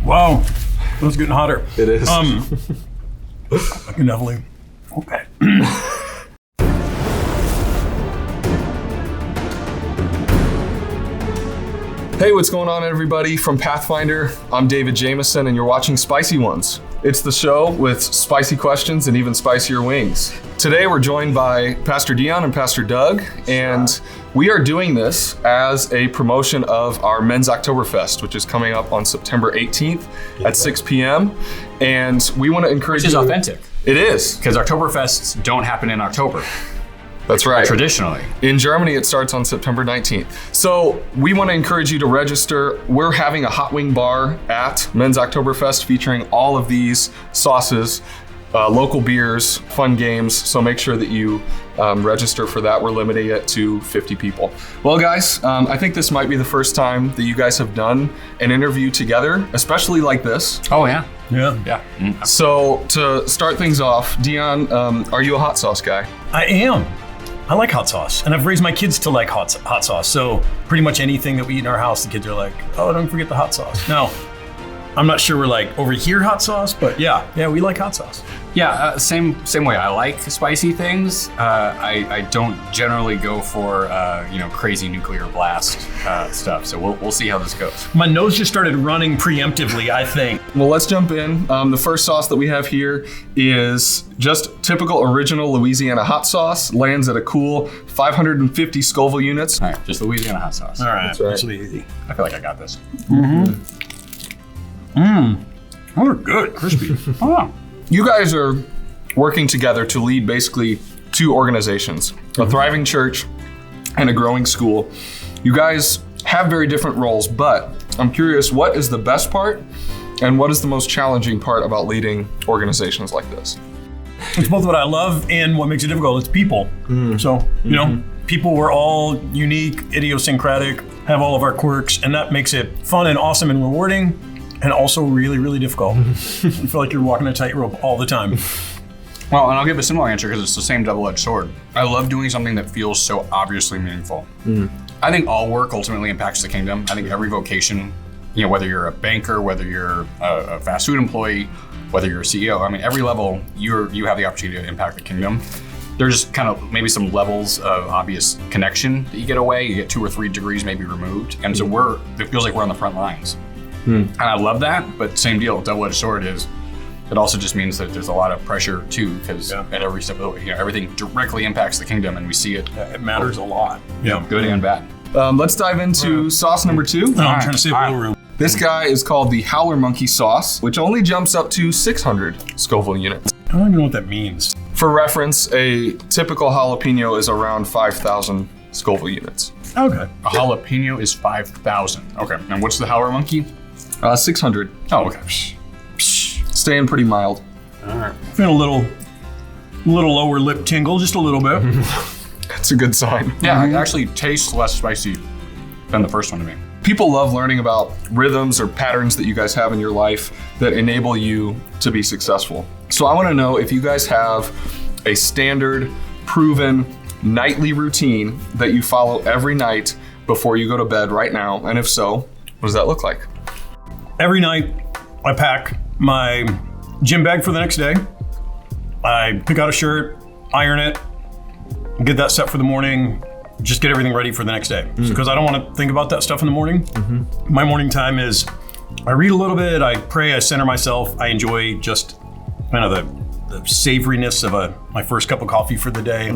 Wow, it's getting hotter. It is. I can definitely. Okay. Hey, what's going on, everybody? From Pathfinder, I'm David Jameson, and you're watching Spicy Ones. It's the show with spicy questions and even spicier wings. Today, we're joined by Pastor Dion and Pastor Doug, and we are doing this as a promotion of our Men's Oktoberfest, which is coming up on September 18th at 6 p.m. And we want to encourage you. Which is authentic. It is. Because Oktoberfests don't happen in October. That's right. Traditionally. In Germany, it starts on September 19th. So we want to encourage you to register. We're having a hot wing bar at Men's Oktoberfest featuring all of these sauces, local beers, fun games. So make sure that you register for that. We're limiting it to 50 people. Well, guys, I think this might be the first time that you guys have done an interview together, especially like this. Oh, yeah. Yeah. Yeah. Mm. So to start things off, Dion, are you a hot sauce guy? I am. I like hot sauce, and I've raised my kids to like hot sauce. So pretty much anything that we eat in our house, the kids are like, "Oh, don't forget the hot sauce." Now, I'm not sure we're like over here hot sauce, but yeah, we like hot sauce. Yeah, same way. I like spicy things. I don't generally go for crazy nuclear blast stuff. So we'll see how this goes. My nose just started running preemptively, I think. Well, let's jump in. The first sauce that we have here is just typical original Louisiana hot sauce. Lands at a cool 550 Scoville units. All right, just Louisiana hot sauce. All right, That's right. this will be easy. I feel like I got this. Oh, good, crispy. Oh. You guys are working together to lead basically two organizations, a thriving church and a growing school. You guys have very different roles, but I'm curious, what is the best part and what is the most challenging part about leading organizations like this? It's both what I love and what makes it difficult. It's people. So, people, we're all unique, idiosyncratic, have all of our quirks, and that makes it fun and awesome and rewarding, and also really, really difficult. You feel like you're walking a tightrope all the time. Well, and I'll give a similar answer because it's the same double-edged sword. I love doing something that feels so obviously meaningful. I think all work ultimately impacts the kingdom. I think every vocation, whether you're a banker, whether you're a fast food employee, whether you're a CEO, I mean, every level you have the opportunity to impact the kingdom. There's kind of maybe some levels of obvious connection that you get away. You get 2 or 3 degrees maybe removed. And so it feels like we're on the front lines. And I love that, but same deal, double-edged sword is, it also just means that there's a lot of pressure too, because at every step of the way, everything directly impacts the kingdom and we see it. It matters a lot. Good and bad. Let's dive into sauce number 2. I'm trying to save a little room. This guy is called the Howler Monkey sauce, which only jumps up to 600 Scoville units. I don't even know what that means. For reference, a typical jalapeno is around 5,000 Scoville units. Okay. A jalapeno is 5,000. Okay, and what's the Howler Monkey? 600. Oh, okay. Staying pretty mild. All right. Feeling a little lower lip tingle, just a little bit. That's a good sign. Yeah, it actually tastes less spicy than the first one to me. People love learning about rhythms or patterns that you guys have in your life that enable you to be successful. So I want to know if you guys have a standard, proven, nightly routine that you follow every night before you go to bed right now. And if so, what does that look like? Every night, I pack my gym bag for the next day. I pick out a shirt, iron it, get that set for the morning, just get everything ready for the next day. Because I don't want to think about that stuff in the morning. My morning time is, I read a little bit, I pray, I center myself. I enjoy just kind of the savoriness of my first cup of coffee for the day.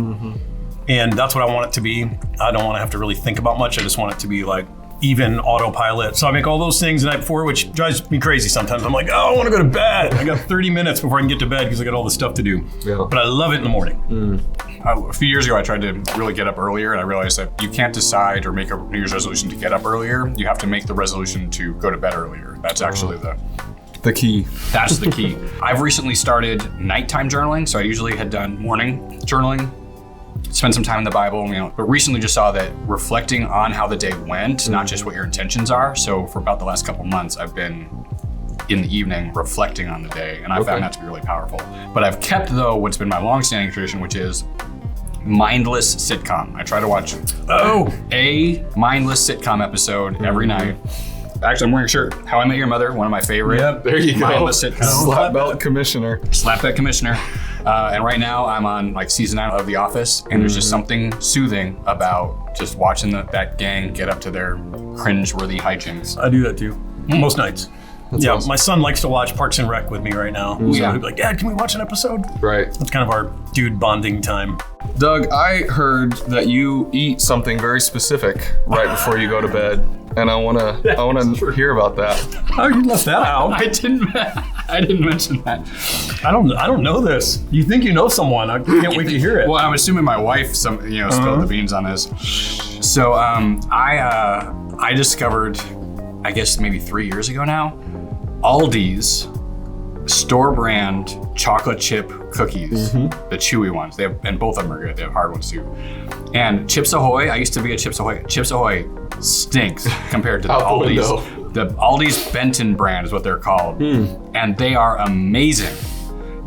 And that's what I want it to be. I don't want to have to really think about much. I just want it to be like even autopilot. So I make all those things the night before, which drives me crazy sometimes. I'm like, oh, I want to go to bed. I got 30 minutes before I can get to bed because I got all this stuff to do. Yeah. But I love it in the morning. A few years ago, I tried to really get up earlier, and I realized that you can't decide or make a New Year's resolution to get up earlier. You have to make the resolution to go to bed earlier. That's actually The key. That's the key. I've recently started nighttime journaling, so I usually had done morning journaling, spend some time in the Bible, but recently just saw that reflecting on how the day went, not just what your intentions are. So for about the last couple months, I've been in the evening reflecting on the day, and I found that to be really powerful. But I've kept, though, what's been my long-standing tradition, which is mindless sitcom. I try to watch a mindless sitcom episode every night. Actually, I'm wearing a shirt. How I Met Your Mother, one of my favorite. Yep. There you go. mindless sitcoms. Slap belt commissioner. Slap that commissioner. And right now I'm on like season 9 of The Office, and there's just something soothing about just watching that gang get up to their cringe-worthy hijinks. I do that too, most nights. Yeah, awesome. my son likes to watch Parks and Rec with me right now. So Yeah. he'll be like, Dad, can we watch an episode? Right. That's kind of our dude bonding time. Doug, I heard that you eat something very specific right before you go to bed, and I wanna hear about that. How you left that out? I didn't mention that. I don't know this. You think you know someone? I can't wait to hear it. Well, I'm assuming my wife spilled the beans on this. So I discovered, I guess maybe 3 years ago now, Aldi's store brand chocolate chip cookies, the chewy ones. And both of them are good. They have hard ones too. And Chips Ahoy, I used to be a Chips Ahoy. Chips Ahoy stinks compared to the Out the Aldi's. window. The Aldi's Benton brand is what they're called. And they are amazing.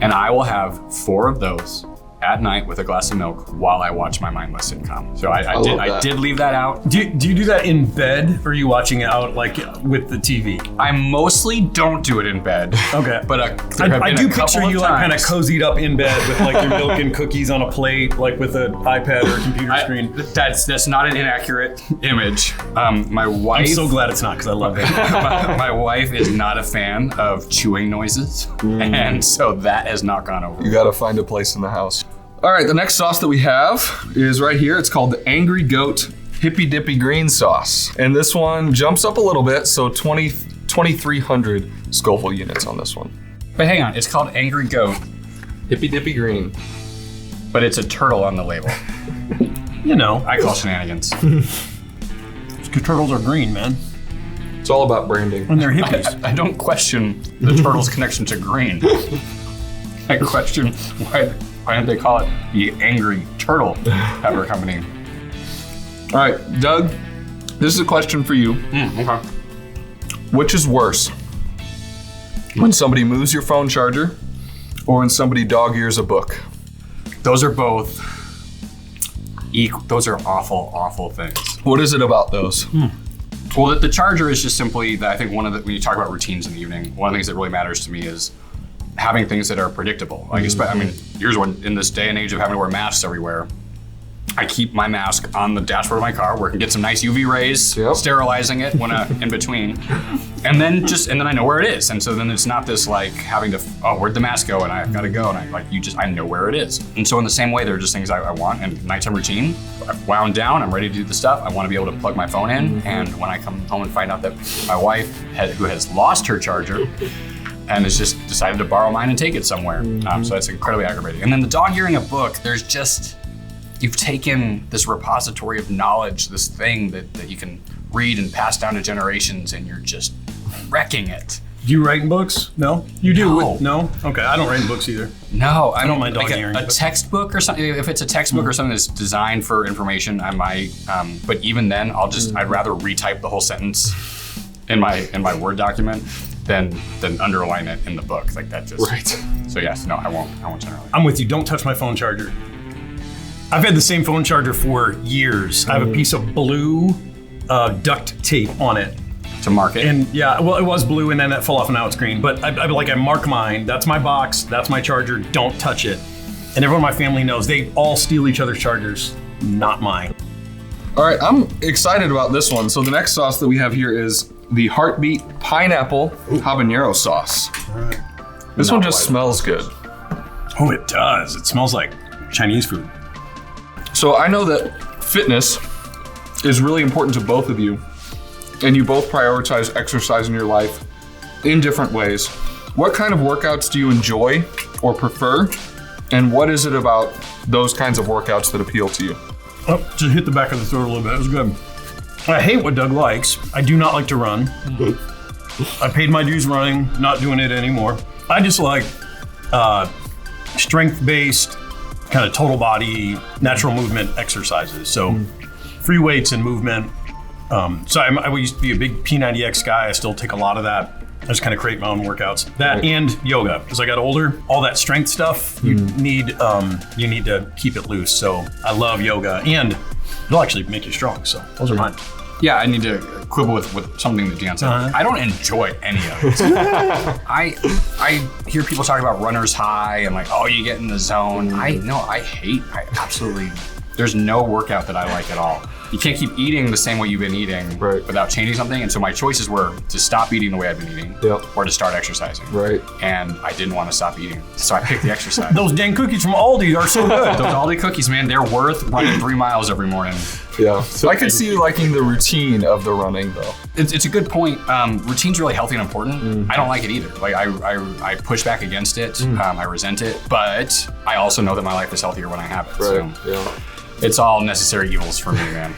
And I will have 4 of those at night with a glass of milk while I watch my mindless sitcom. So I did leave that out. Do you do that in bed, or are you watching it out like with the TV? I mostly don't do it in bed. Okay. But there have I been do a couple picture you of like kind of times- cozied up in bed with like your milk and cookies on a plate, like with an iPad or a computer screen. That's not an inaccurate image. My wife. I'm so glad it's not, because I love it. my wife is not a fan of chewing noises, and so that has not gone over. You gotta find a place in the house. All right, the next sauce that we have is right here. It's called the Angry Goat Hippy Dippy Green Sauce. And this one jumps up a little bit, so 2,300 Scoville units on this one. But hang on, it's called Angry Goat, Hippy Dippy Green. but it's a turtle on the label. You know, I call shenanigans. turtles are green, man, It's all about branding. and they're hippies. I don't question the turtle's connection to green. I question why don't they call it the Angry Turtle Pepper Company? All right, Doug, this is a question for you. Okay. Which is worse? When somebody moves your phone charger, or when somebody dog ears a book? Those are both equal. Those are awful, awful things. What is it about those? Well, the charger is just simply that I think when you talk about routines in the evening, one of the things that really matters to me is having things that are predictable. Like, I mean, here's one in this day and age of having to wear masks everywhere. I keep my mask on the dashboard of my car where I can get some nice UV rays, Yep. sterilizing it when in between, and then I know where it is. And so then it's not this like having to, oh, where'd the mask go? And I gotta go. And I know where it is. And so in the same way, there are just things I want. And nighttime routine, I've wound down, I'm ready to do the stuff. I want to be able to plug my phone in. And when I come home and find out that my wife, who has lost her charger, and has just decided to borrow mine and take it somewhere. So that's incredibly aggravating. And then the dog earing a book, you've taken this repository of knowledge, this thing that you can read and pass down to generations, and you're just wrecking it. Do you write in books? No? You do? No. No? Okay, I don't write in books either. No, I don't mind dog like earing, a but- textbook or something. If it's a textbook or something that's designed for information, I might. But even then, I'd rather retype the whole sentence in my Word document than underline it in the book. Like that just. Right. So yes, no, I won't generally. I'm with you. Don't touch my phone charger. I've had the same phone charger for years. I have a piece of blue duct tape on it. To market. And yeah, well, it was blue and then that fell off and now it's green. But I mark mine. That's my box. That's my charger. Don't touch it. And everyone in my family knows they all steal each other's chargers, not mine. All right, I'm excited about this one. So the next sauce that we have here is the Heartbeat Pineapple Habanero Sauce. All right. This one just smells good. Oh, it does. It smells like Chinese food. So I know that fitness is really important to both of you, and you both prioritize exercise in your life in different ways. What kind of workouts do you enjoy or prefer? And what is it about those kinds of workouts that appeal to you? Oh, just hit the back of the throat a little bit. It was good. I hate what Doug likes. I do not like to run. I paid my dues running, not doing it anymore. I just like strength-based, kind of total body, natural movement exercises. So free weights and movement. So I used to be a big P90X guy. I still take a lot of that. I just kind of create my own workouts. That and yoga. As I got older, all that strength stuff, you need to keep it loose. So I love yoga, and it'll actually make you strong. So those are mine. Yeah, I need to quibble with something that Dion said. I don't enjoy any of it. I hear people talk about runner's high and like, oh, you get in the zone. I absolutely, there's no workout that I like at all. You can't keep eating the same way you've been eating without changing something. And so my choices were to stop eating the way I've been eating or to start exercising. Right. And I didn't want to stop eating. So I picked the exercise. Those dang cookies from Aldi are so good. Those Aldi cookies, man, they're worth running 3 miles every morning. Yeah. So I could see you liking the routine of the running though. It's a good point. Routine's really healthy and important. I don't like it either. Like I push back against it. I resent it, but I also know that my life is healthier when I have it. Right. So it's all necessary evils for me, man.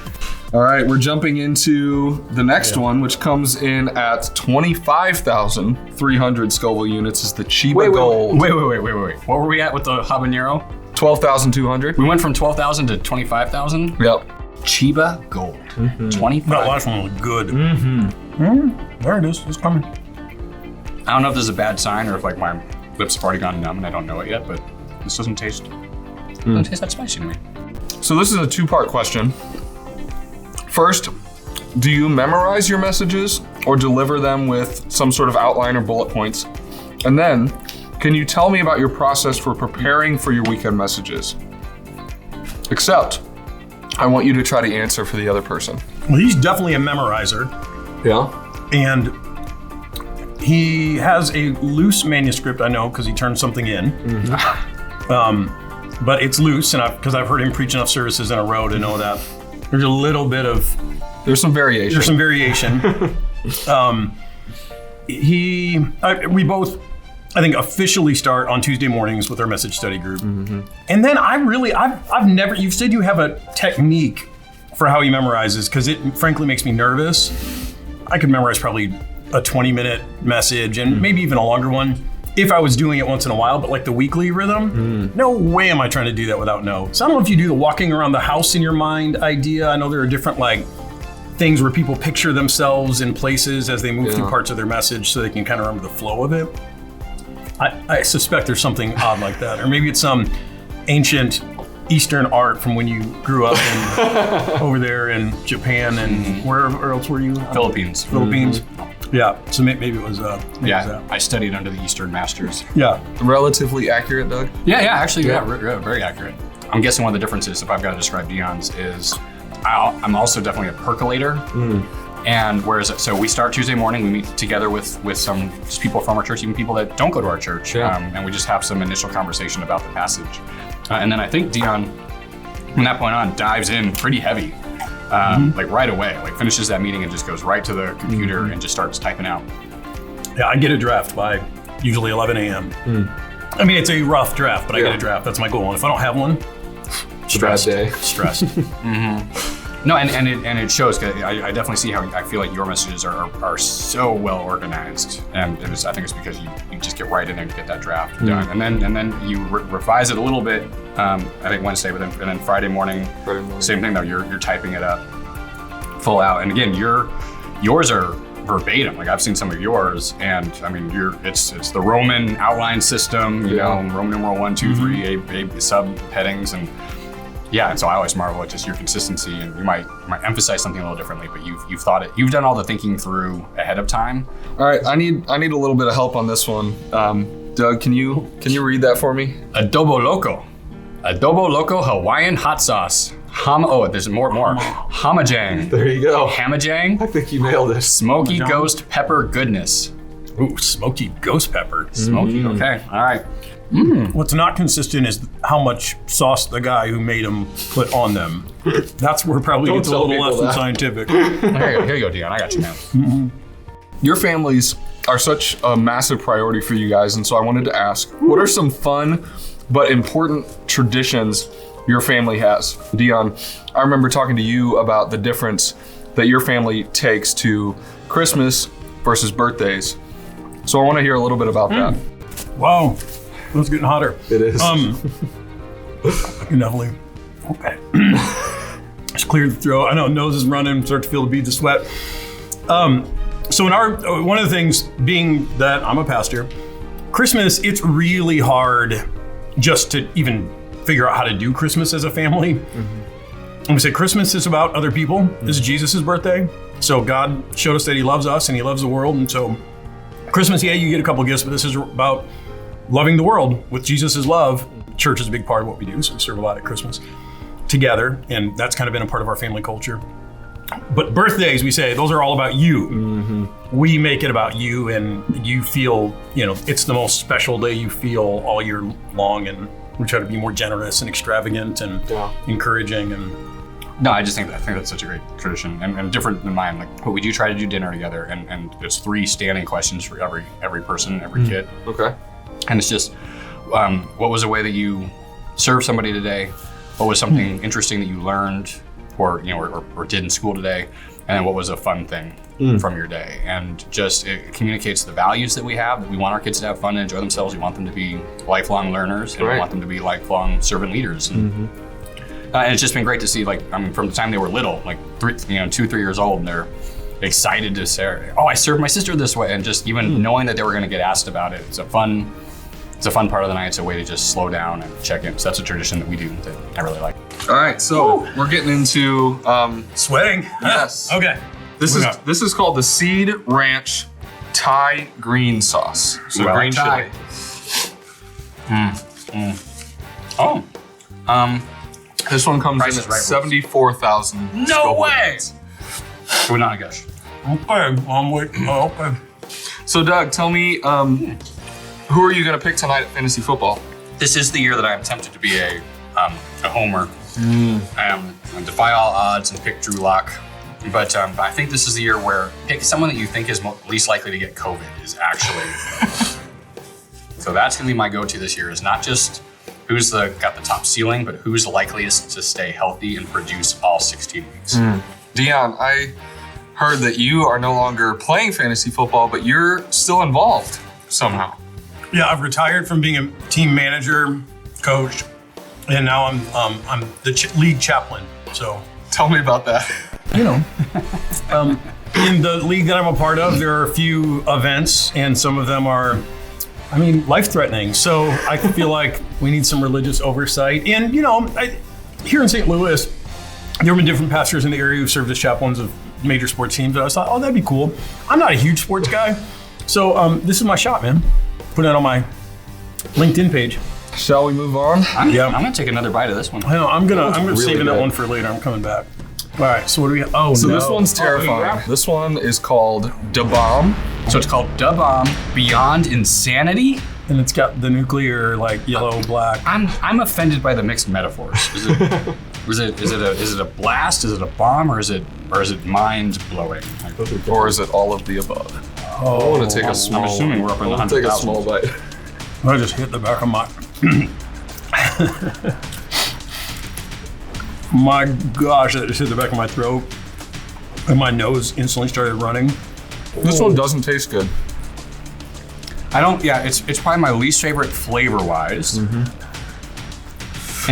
All right, we're jumping into the next one, which comes in at 25,300 Scoville units. Is the Chiba Gold. Wait. What were we at with the habanero? 12,200. We went from 12,000 to 25,000. Yep. Chiba Gold. 25. That last one was good. There it is. It's coming. I don't know if this is a bad sign or if like my lips have already gone numb and I don't know it yet, but this doesn't taste that spicy to me. So this is a two-part question. First, do you memorize your messages or deliver them with some sort of outline or bullet points? And then, can you tell me about your process for preparing for your weekend messages? Except, I want you to try to answer for the other person. Well, he's definitely a memorizer. Yeah. And he has a loose manuscript, I know, because he turned something in. But it's loose, and because I've heard him preach enough services in a row to know that there's a little bit of... There's some variation. We both, I think, officially start on Tuesday mornings with our message study group. And then I've never, you've said you have a technique for how he memorizes, because it frankly makes me nervous. I could memorize probably a 20-minute message and maybe even a longer one if I was doing it once in a while, but like the weekly rhythm, no way am I trying to do that without notes. I don't know if you do the walking around the house in your mind idea. I know there are different like things where people picture themselves in places as they move through parts of their message so they can kind of remember the flow of it. I suspect there's something odd like that. Or maybe it's some ancient Eastern art from when you grew up over there in Japan and where else were you? Philippines. Yeah, so maybe it was that. I studied under the Eastern Masters. Yeah. Relatively accurate, Doug? Actually, very accurate. I'm guessing one of the differences, if I've got to describe Dion's, is I'm also definitely a percolator. And so we start Tuesday morning, we meet together with some people from our church, even people that don't go to our church, and we just have some initial conversation about the passage. And then I think Dion, from that point on, dives in pretty heavy. Like right away, like finishes that meeting and just goes right to the computer and just starts typing out. Yeah, I get a draft by usually 11 a.m. I mean, it's a rough draft, but I get a draft. That's my goal. And if I don't have one, stressed. No, and it shows, because I definitely see how I feel like your messages are so well organized, and I think it's because you just get right in there and get that draft done, and then you revise it a little bit. I think Wednesday, but then Friday morning, same thing though. You're typing it up full out, and again, yours are verbatim. Like I've seen some of yours, and I mean, it's the Roman outline system, you know, Roman numeral 1, 2, 3, a subheadings, and. Yeah, and so I always marvel at just your consistency, and you might emphasize something a little differently, but you've thought it. You've done all the thinking through ahead of time. All right, I need a little bit of help on this one. Doug, can you read that for me? Adobo Loco Hawaiian hot sauce. There's more. Hamajang. There you go. Hamajang. I think you nailed it. Smoky ghost pepper goodness. Ooh, smoky ghost pepper. Smoky. Okay. All right. What's not consistent is how much sauce the guy who made them put on them. That's where probably it's a little less than scientific. Here you go, Dion. I got you, man. Your families are such a massive priority for you guys, and so I wanted to ask, what are some fun but important traditions your family has? Dion, I remember talking to you about the difference that your family takes to Christmas versus birthdays. So I want to hear a little bit about that. Wow. It's getting hotter. It is. I can definitely. Okay. Just clear the throat. I know nose is running. Start to feel the beads of sweat. So in one of the things, being that I'm a pastor, Christmas, it's really hard just to even figure out how to do Christmas as a family. And we say Christmas is about other people. This is Jesus' birthday. So God showed us that he loves us and he loves the world. And so Christmas, yeah, you get a couple gifts, but this is about loving the world with Jesus' love. Church is a big part of what we do. So we serve a lot at Christmas together. And that's kind of been a part of our family culture. But birthdays, we say, those are all about you. Mm-hmm. We make it about you, and you feel, it's the most special day you feel all year long. And we try to be more generous and extravagant and encouraging. And no, I think that's such a great tradition and different than mine. But we do try to do dinner together, and it's 3 standing questions for every person, every kid. Okay. And it's just, what was a way that you served somebody today? What was something interesting that you learned or did in school today? And then what was a fun thing from your day? And just it communicates the values that we have, that we want our kids to have fun and enjoy themselves. We want them to be lifelong learners, and we want them to be lifelong servant leaders. And, and it's just been great to see, from the time they were little, 2, 3 years old, and they're excited to say, oh, I served my sister this way. And just even knowing that they were going to get asked about it, it's a fun part of the night. It's a way to just slow down and check in. So that's a tradition that we do that I really like. All right, so we're getting into sweating. Yes. Okay. This is called the Seed Ranch Thai green sauce. So green chili. Oh. This one comes in at right. 74,000. No way. We're not a gush. Okay. Okay. So Doug, tell me, who are you going to pick tonight at fantasy football? This is the year that I'm tempted to be a homer. I defy all odds and pick Drew Lock. But I think this is the year where pick someone that you think is least likely to get COVID is actually. So that's going to be my go-to this year, is not just who's got the top ceiling, but who's likeliest to stay healthy and produce all 16 weeks. Dion, I heard that you are no longer playing fantasy football, but you're still involved somehow. Yeah, I've retired from being a team manager, coach, and now I'm the league chaplain. So tell me about that. In the league that I'm a part of, there are a few events, and some of them are, life-threatening. So I feel like we need some religious oversight. And here in St. Louis, there have been different pastors in the area who served as chaplains of major sports teams. And I thought, that'd be cool. I'm not a huge sports guy, so this is my shot, man. Put it on my LinkedIn page. Shall we move on? I'm gonna take another bite of this one. I know, I'm gonna really saving good. that one for later. I'm coming back. All right, so what do we have? Oh, so no. this one's terrifying. This one is called Da Bomb. So it's called Da Bomb Beyond Insanity. And it's got the nuclear, yellow, black. I'm offended by the mixed metaphors. Is it a blast? Is it a bomb? Or is it mind blowing? Or is it all of the above? I want to take a small. I'm assuming we're up in the 100,000. Take a small bite. I just hit the back of my. My gosh, that just hit the back of my throat, and my nose instantly started running. This one doesn't taste good. It's probably my least favorite flavor-wise. And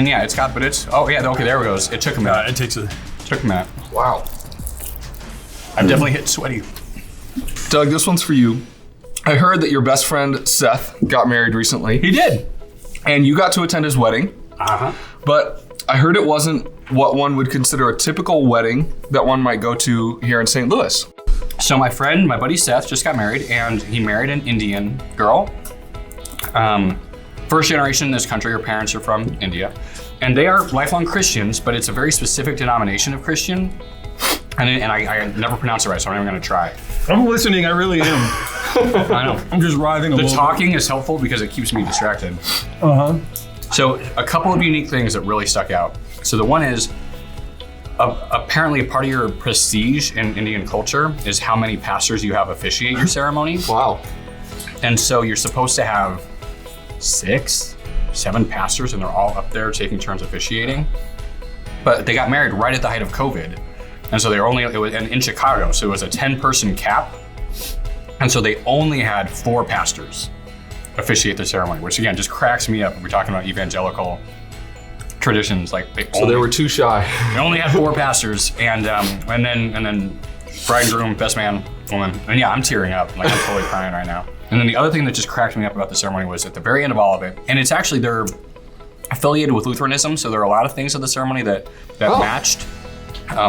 yeah, okay, there it goes. It took a minute. It takes a. Took a minute. Wow. I'm definitely hitting sweaty. Doug, this one's for you. I heard that your best friend Seth got married recently. He did. And you got to attend his wedding. But I heard it wasn't what one would consider a typical wedding that one might go to here in St. Louis. So my buddy Seth just got married, and he married an Indian girl. First generation in this country, her parents are from India. And they are lifelong Christians, but it's a very specific denomination of Christian. And I never pronounce it right, so I'm not even gonna try. I'm listening, I really am. I know. I'm just writhing a The little talking is helpful because it keeps me distracted. So a couple of unique things that really stuck out. So the one is, apparently a part of your prestige in Indian culture is how many pastors you have officiate your ceremony. Wow. And so you're supposed to have 6, 7 pastors, and they're all up there taking turns officiating. But they got married right at the height of COVID. And so it was in Chicago, so it was a 10-person cap. And so they only had 4 pastors officiate the ceremony, which again just cracks me up when we're talking about evangelical traditions. They were too shy. They only had 4 pastors, and then bride and groom, best man, woman. And yeah, I'm tearing up. I'm totally crying right now. And then the other thing that just cracked me up about the ceremony was at the very end of all of it, and it's actually affiliated with Lutheranism, so there are a lot of things at the ceremony that matched.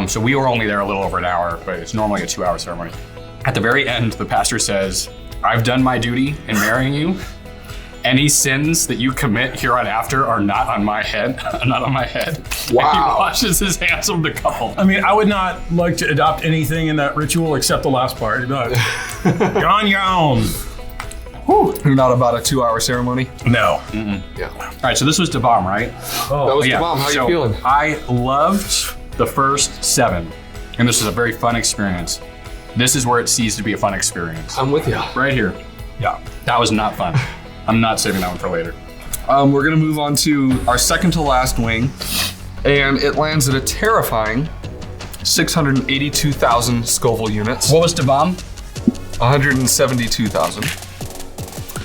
So we were only there a little over an hour, but it's normally a 2-hour ceremony. At the very end, the pastor says, "I've done my duty in marrying you. Any sins that you commit here on after are not on my head, not on my head." Wow. And he washes his hands of the couple. I mean, I would not like to adopt anything in that ritual except the last part. You'd be like, you're on your own. Whew. You're not about a 2-hour ceremony? No. Yeah. All right, so this was the bomb, right? Oh, That was the bomb. How you feeling? I loved the first 7, and this was a very fun experience. This is where it ceased to be a fun experience. I'm with you. Right here. yeah. That was not fun. I'm not saving that one for later. We're gonna move on to our second to last wing, and it lands at a terrifying 682,000 Scoville units. What was the bomb? 172,000.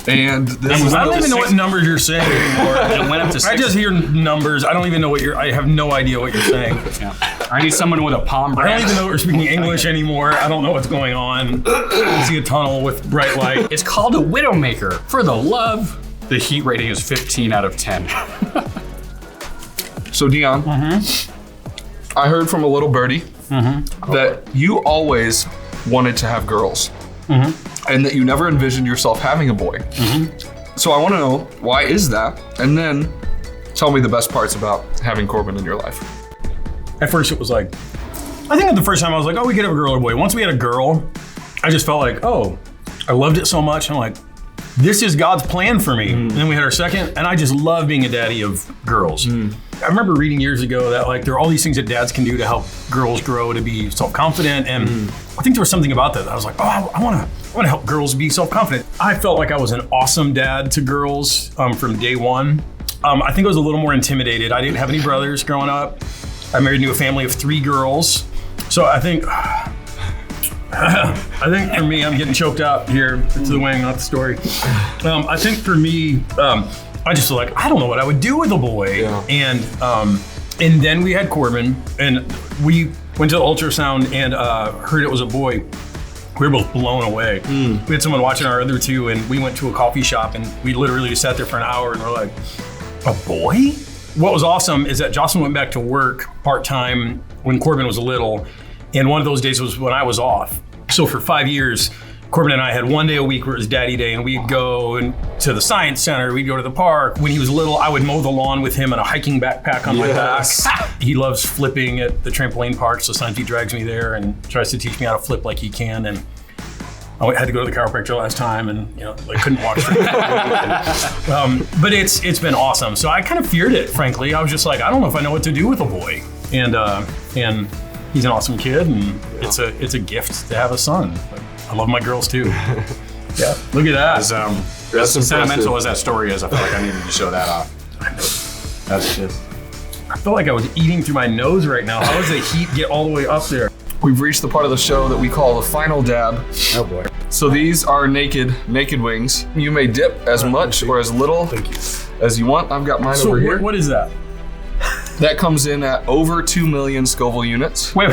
And this is I don't even know what numbers you're saying anymore. It went up to 6. I just hear numbers. I don't even know I have no idea what you're saying. Yeah. I need someone with a palm I brand. don't even know we're speaking English anymore. I don't know what's going on. I see a tunnel with bright light. It's called a Widowmaker. For the love. The heat rating is 15 out of 10. So Dion, I heard from a little birdie that you always wanted to have girls, and that you never envisioned yourself having a boy. So I want to know, why is that? And then tell me the best parts about having Corbin in your life. At first it was like, I think the first time I was like, oh, we could have a girl or a boy. Once we had a girl, I just felt like, oh, I loved it so much. I'm like, this is God's plan for me. And then we had our second, and I just love being a daddy of girls. I remember reading years ago that like there are all these things that dads can do to help girls grow to be self-confident, and I think there was something about that. I was like, oh, I want to help girls be self-confident. I felt like I was an awesome dad to girls from day one. I think I was a little more intimidated. I didn't have any brothers growing up. I married into a family of 3 girls, so I think for me, I'm getting choked up here. It's the wing, not the story. I think for me, I just was like, I don't know what I would do with a boy. Yeah. And then we had Corbin, and we went to the ultrasound and heard it was a boy. We were both blown away. We had someone watching our other 2, and we went to a coffee shop, and we literally just sat there for an hour, and we're like, a boy? What was awesome is that Jocelyn went back to work part-time when Corbin was little, and one of those days was when I was off. So for 5 years, Corbin and I had one day a week where it was daddy day, and we'd go to the science center, we'd go to the park. When he was little, I would mow the lawn with him and a hiking backpack on my back. He loves flipping at the trampoline park, so sometimes he drags me there and tries to teach me how to flip like he can. And I had to go to the chiropractor last time, and I couldn't walk straight. But it's been awesome. So I kind of feared it, frankly. I was just like, I don't know if I know what to do with a boy. And he's an awesome kid, and it's a gift to have a son. But I love my girls too. Yeah, look at that. As sentimental as that story is, I felt like I needed to show that off. That's just. I feel like I was eating through my nose right now. How does the heat get all the way up there? We've reached the part of the show that we call the final dab. Oh boy. So these are naked wings. You may dip as much or as little as you want. I've got mine So over here. what is that? That comes in at over 2 million Scoville units. Wait.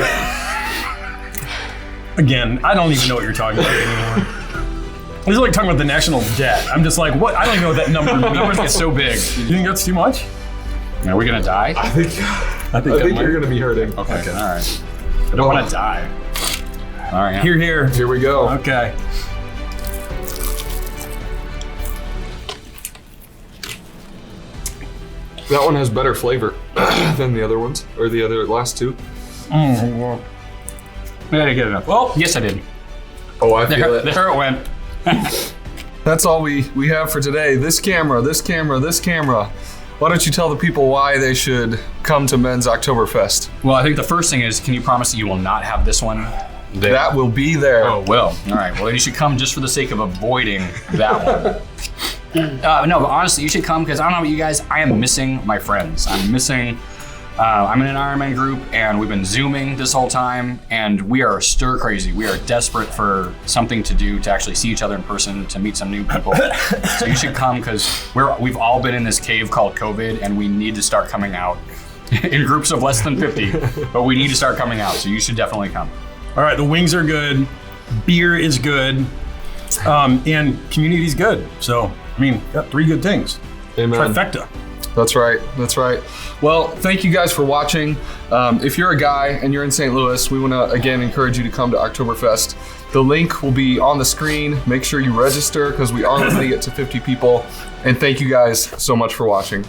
Again, I don't even know what you're talking about anymore. This is like talking about the national debt. I'm just like, what? I don't even know what that number means. Numbers get so big. You think that's too much? Are we gonna die? I think you're gonna be hurting. Okay, all right. I don't want to die. All right. Here. Here we go. Okay. That one has better flavor than the other ones, or the other last 2. Well, I didn't get enough. Well, yes, I did. Oh, I feel it. There it went. That's all we have for today. This camera. Why don't you tell the people why they should come to Men's Oktoberfest? Well, I think the first thing is, can you promise that you will not have this one there? That will be there. Oh, will. All right. Well, then you should come just for the sake of avoiding that one. No, but honestly, you should come because I don't know about you guys. I am missing my friends. I'm in an Ironman group, and we've been Zooming this whole time, and we are stir crazy. We are desperate for something to do, to actually see each other in person, to meet some new people. So you should come because we've all been in this cave called COVID, and we need to start coming out in groups of less than 50. But we need to start coming out, so you should definitely come. all right, the wings are good, beer is good, and community's good. So, I mean, got 3 good things. Amen. Trifecta. That's right. That's right. Well, thank you guys for watching. If you're a guy and you're in St. Louis, we want to again encourage you to come to Oktoberfest. The link will be on the screen. Make sure you register because we are limiting it to 50 people. And thank you guys so much for watching.